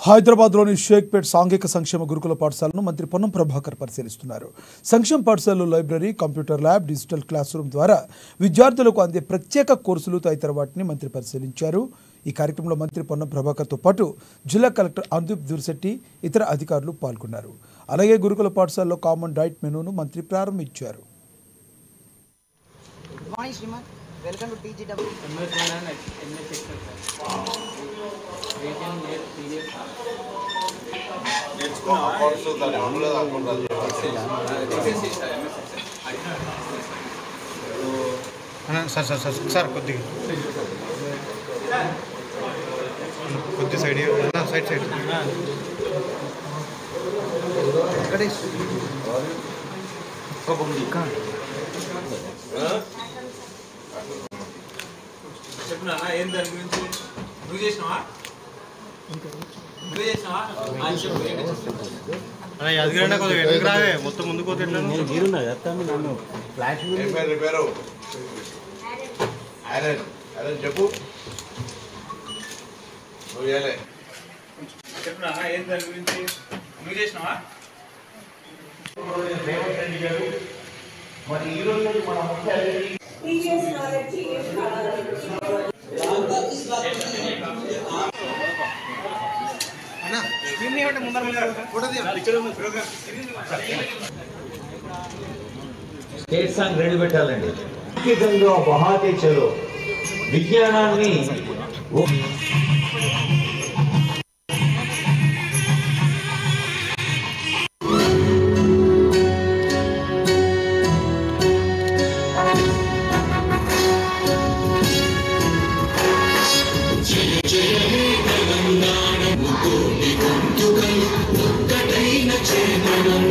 హైదరాబాద్లోని షేక్పేట్ సాంఘిక సంక్షేమ గురుకుల పాఠశాలను మంత్రి పొన్నం ప్రభాకర్ పరిశీలిస్తున్నారు. సంక్షేమ పాఠశాలలో library, computer lab, digital class room ద్వారా విద్యార్థులకు అందే ప్రత్యేక కోర్సులు తదితర వాటిని మంత్రి పరిశీలించారు. ఈ కార్యక్రమంలో మంత్రి పొన్నం ప్రభాకర్తో పాటు జిల్లా కలెక్టర్ అందీప్ దుర్శెట్టి, ఇతర అధికారులు పాల్గొన్నారు. అలాగే గురుకుల పాఠశాలలో కామన్ డైట్ మెనూను మంత్రి ప్రారంభించారు. Welcome to TGW. सर కొద్ది సైడ్ సైడ్ చెప్పనా ఏం దాని గురించి నువ్వు చేసినావా యాదగిరి కొద్దిగా ఎందుకు రావే మొత్తం ముందుకు పోతే చెప్పు చెప్పనా ఏం దాని గురించి నువ్వు చేసినావా మరి ఈ రోజు మన ముఖ్య స్టేట్ సాంగ్ రెడీ పెట్టాలండి. బహాతే చలో విజ్ఞానాన్ని తెలంగాణ ముకోటి గొంతుకలు ఒక్కటైన చేతనం